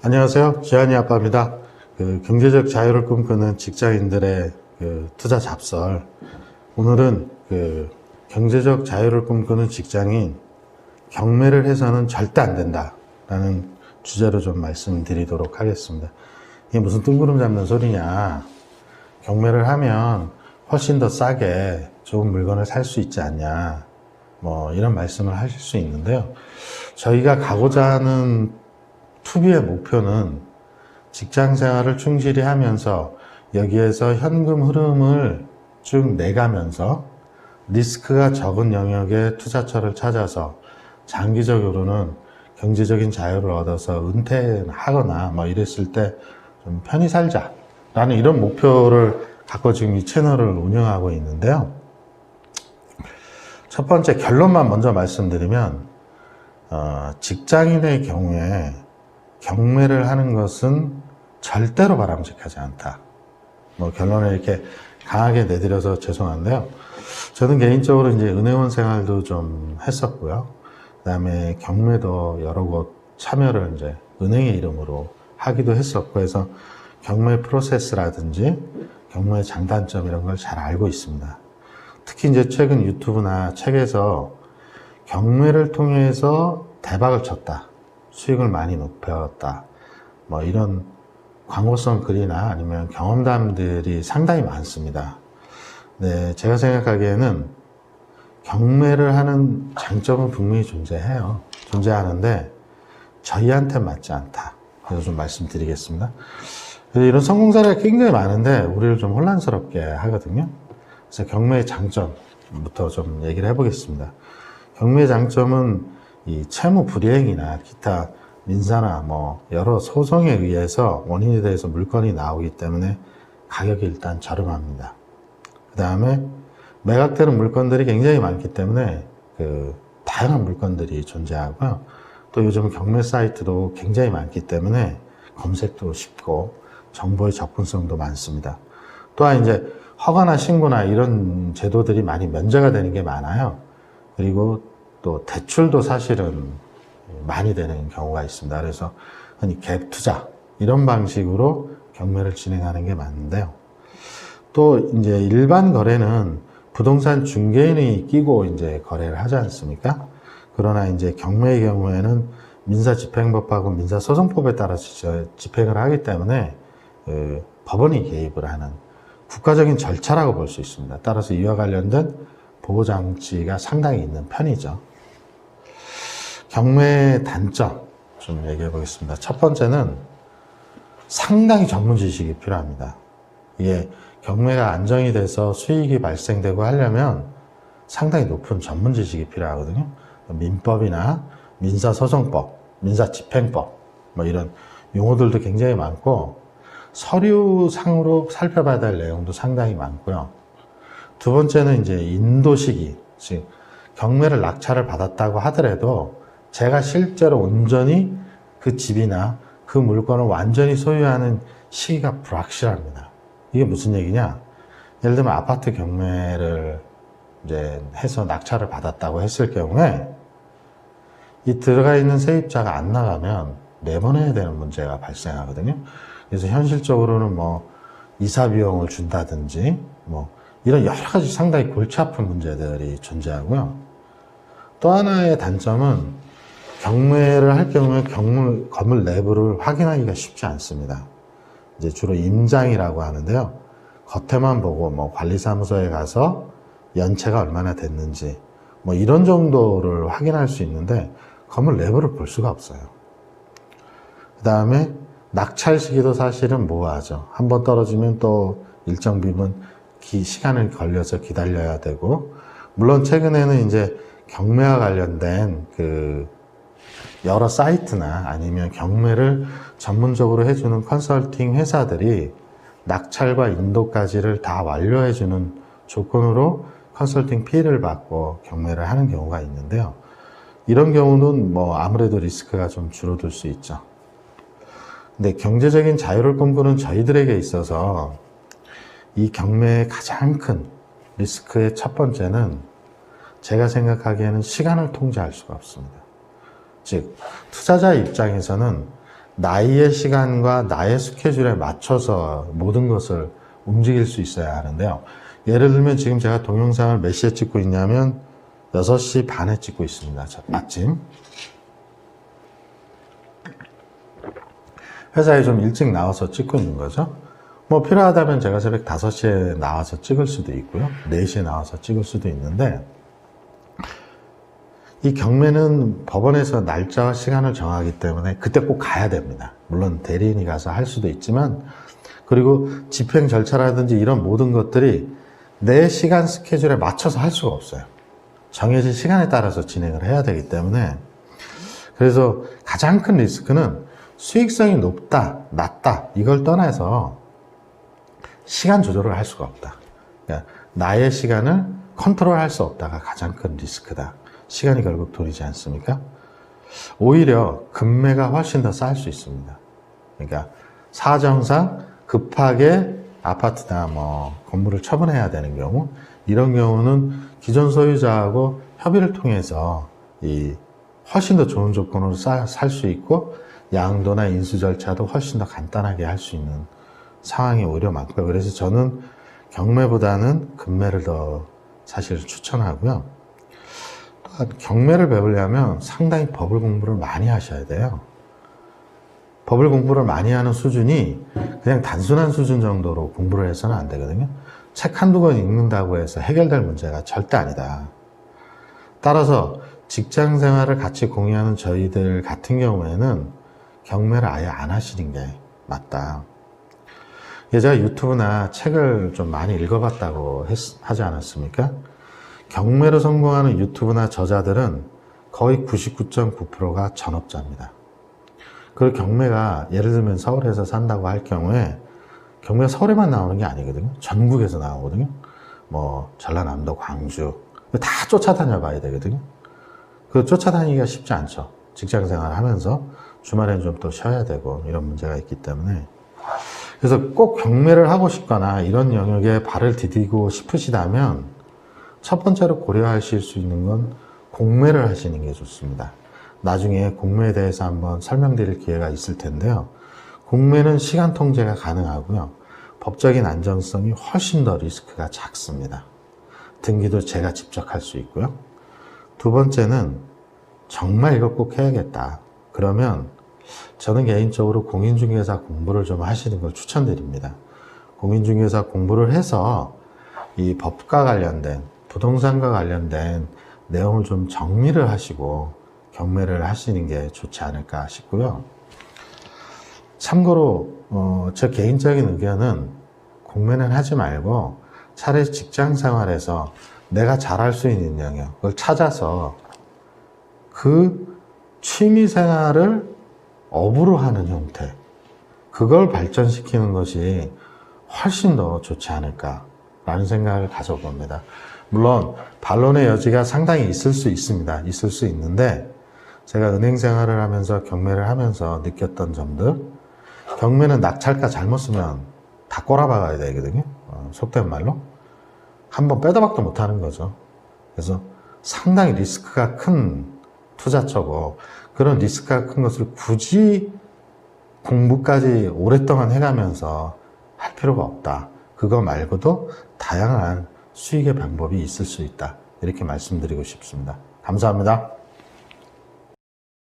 안녕하세요. 지한이 아빠입니다. 경제적 자유를 꿈꾸는 직장인들의 투자 잡설. 오늘은 경제적 자유를 꿈꾸는 직장인 경매를 해서는 절대 안 된다라는 주제로 좀 말씀드리도록 하겠습니다. 이게 무슨 뜬구름 잡는 소리냐. 경매를 하면 훨씬 더 싸게 좋은 물건을 살 수 있지 않냐. 이런 말씀을 하실 수 있는데요. 저희가 가고자 하는 투비의 목표는 직장 생활을 충실히 하면서 여기에서 현금 흐름을 쭉 내가면서 리스크가 적은 영역의 투자처를 찾아서 장기적으로는 경제적인 자유를 얻어서 은퇴하거나 이랬을 때 좀 편히 살자라는 이런 목표를 갖고 지금 이 채널을 운영하고 있는데요. 첫 번째 결론만 먼저 말씀드리면 직장인의 경우에 경매를 하는 것은 절대로 바람직하지 않다. 결론을 이렇게 강하게 내드려서 죄송한데요. 저는 개인적으로 이제 은행원 생활도 좀 했었고요. 그 다음에 경매도 여러 곳 참여를 이제 은행의 이름으로 하기도 했었고 해서 경매 프로세스라든지 경매의 장단점 이런 걸 잘 알고 있습니다. 특히 이제 최근 유튜브나 책에서 경매를 통해서 대박을 쳤다. 수익을 많이 높였다. 이런 광고성 글이나 아니면 경험담들이 상당히 많습니다. 네, 제가 생각하기에는 경매를 하는 장점은 분명히 존재하는데 저희한테 맞지 않다. 그래서 좀 말씀드리겠습니다. 이런 성공 사례가 굉장히 많은데 우리를 좀 혼란스럽게 하거든요. 그래서 경매의 장점부터 좀 얘기를 해보겠습니다. 경매의 장점은 이 채무 불이행이나 기타 민사나 여러 소송에 의해서 원인에 대해서 물건이 나오기 때문에 가격이 일단 저렴합니다. 그 다음에 매각되는 물건들이 굉장히 많기 때문에 다양한 물건들이 존재하고요. 또 요즘 경매 사이트도 굉장히 많기 때문에 검색도 쉽고 정보의 접근성도 많습니다. 또한 이제 허가나 신고나 이런 제도들이 많이 면제가 되는 게 많아요. 그리고 또 대출도 사실은 많이 되는 경우가 있습니다. 그래서 흔히 갭 투자 이런 방식으로 경매를 진행하는 게 맞는데요. 또 이제 일반 거래는 부동산 중개인이 끼고 이제 거래를 하지 않습니까? 그러나 이제 경매의 경우에는 민사집행법하고 민사소송법에 따라서 집행을 하기 때문에 법원이 개입을 하는 국가적인 절차라고 볼 수 있습니다. 따라서 이와 관련된 보호장치가 상당히 있는 편이죠. 경매의 단점 좀 얘기해 보겠습니다. 첫 번째는 상당히 전문 지식이 필요합니다. 이게 경매가 안정이 돼서 수익이 발생되고 하려면 상당히 높은 전문 지식이 필요하거든요. 민법이나 민사소송법, 민사집행법 이런 용어들도 굉장히 많고 서류상으로 살펴봐야 될 내용도 상당히 많고요. 두 번째는 이제 인도 시기, 즉 경매를 낙찰을 받았다고 하더라도 제가 실제로 온전히 그 집이나 그 물건을 완전히 소유하는 시기가 불확실합니다. 이게 무슨 얘기냐? 예를 들면 아파트 경매를 이제 해서 낙찰을 받았다고 했을 경우에 이 들어가 있는 세입자가 안 나가면 내보내야 되는 문제가 발생하거든요. 그래서 현실적으로는 이사 비용을 준다든지 이런 여러 가지 상당히 골치 아픈 문제들이 존재하고요. 또 하나의 단점은 경매를 할 경우에 건물 내부를 확인하기가 쉽지 않습니다. 이제 주로 임장이라고 하는데요. 겉에만 보고 관리사무소에 가서 연체가 얼마나 됐는지 이런 정도를 확인할 수 있는데 건물 내부를 볼 수가 없어요. 그 다음에 낙찰 시기도 사실은 모호하죠. 한번 떨어지면 또 일정 부분 시간을 걸려서 기다려야 되고, 물론 최근에는 이제 경매와 관련된 여러 사이트나 아니면 경매를 전문적으로 해주는 컨설팅 회사들이 낙찰과 인도까지를 다 완료해주는 조건으로 컨설팅 피를 받고 경매를 하는 경우가 있는데요. 이런 경우는 아무래도 리스크가 좀 줄어들 수 있죠. 근데 경제적인 자유를 꿈꾸는 저희들에게 있어서 이 경매의 가장 큰 리스크의 첫 번째는 제가 생각하기에는 시간을 통제할 수가 없습니다. 즉 투자자 입장에서는 나의 시간과 나의 스케줄에 맞춰서 모든 것을 움직일 수 있어야 하는데요. 예를 들면 지금 제가 동영상을 몇 시에 찍고 있냐면 6시 반에 찍고 있습니다. 아침. 회사에 좀 일찍 나와서 찍고 있는 거죠. 뭐 필요하다면 제가 새벽 5시에 나와서 찍을 수도 있고요. 4시에 나와서 찍을 수도 있는데, 이 경매는 법원에서 날짜와 시간을 정하기 때문에 그때 꼭 가야 됩니다. 물론 대리인이 가서 할 수도 있지만, 그리고 집행 절차라든지 이런 모든 것들이 내 시간 스케줄에 맞춰서 할 수가 없어요. 정해진 시간에 따라서 진행을 해야 되기 때문에, 그래서 가장 큰 리스크는 수익성이 높다, 낮다 이걸 떠나서 시간 조절을 할 수가 없다. 그러니까 나의 시간을 컨트롤할 수 없다가 가장 큰 리스크다. 시간이 결국 돈이지 않습니까? 오히려 금매가 훨씬 더 쌀 수 있습니다. 그러니까 사정상 급하게 아파트나 뭐 건물을 처분해야 되는 경우, 이런 경우는 기존 소유자하고 협의를 통해서 훨씬 더 좋은 조건으로 살 수 있고, 양도나 인수 절차도 훨씬 더 간단하게 할 수 있는 상황이 오히려 많고요. 그래서 저는 경매보다는 금매를 더 사실 추천하고요. 또한 경매를 배우려면 상당히 법을 공부를 많이 하셔야 돼요. 법을 공부를 많이 하는 수준이 그냥 단순한 수준 정도로 공부를 해서는 안 되거든요. 책 한두 권 읽는다고 해서 해결될 문제가 절대 아니다. 따라서 직장 생활을 같이 공유하는 저희들 같은 경우에는 경매를 아예 안 하시는 게 맞다. 제가 유튜브나 책을 좀 많이 읽어봤다고 하지 않았습니까? 경매로 성공하는 유튜브나 저자들은 거의 99.9%가 전업자입니다. 그리고 경매가 예를 들면 서울에서 산다고 할 경우에 경매가 서울에만 나오는 게 아니거든요. 전국에서 나오거든요. 뭐 전라남도, 광주 다 쫓아다녀 봐야 되거든요. 그 쫓아다니기가 쉽지 않죠. 직장생활 하면서 주말에는 좀 또 쉬어야 되고 이런 문제가 있기 때문에, 그래서 꼭 경매를 하고 싶거나 이런 영역에 발을 디디고 싶으시다면 첫 번째로 고려하실 수 있는 건 공매를 하시는 게 좋습니다. 나중에 공매에 대해서 한번 설명드릴 기회가 있을 텐데요. 공매는 시간 통제가 가능하고요. 법적인 안정성이 훨씬 더 리스크가 작습니다. 등기도 제가 직접 할 수 있고요. 두 번째는 정말 이거 꼭 해야겠다. 그러면 저는 개인적으로 공인중개사 공부를 좀 하시는 걸 추천드립니다. 공인중개사 공부를 해서 이 법과 관련된, 부동산과 관련된 내용을 좀 정리를 하시고 경매를 하시는 게 좋지 않을까 싶고요. 참고로 제 개인적인 의견은 공매는 하지 말고 차라리 직장 생활에서 내가 잘할 수 있는 영역을 찾아서 그 취미 생활을 업으로 하는 형태, 그걸 발전시키는 것이 훨씬 더 좋지 않을까라는 생각을 가져봅니다. 물론 반론의 여지가 상당히 있을 수 있습니다. 있을 수 있는데, 제가 은행 생활을 하면서 경매를 하면서 느꼈던 점들, 경매는 낙찰가 잘못 쓰면 다 꼬라박아야 되거든요. 속된 말로 한번 빼도 박도 못하는 거죠. 그래서 상당히 리스크가 큰 투자처고, 그런 리스크가 큰 것을 굳이 공부까지 오랫동안 해가면서 할 필요가 없다. 그거 말고도 다양한 수익의 방법이 있을 수 있다. 이렇게 말씀드리고 싶습니다. 감사합니다.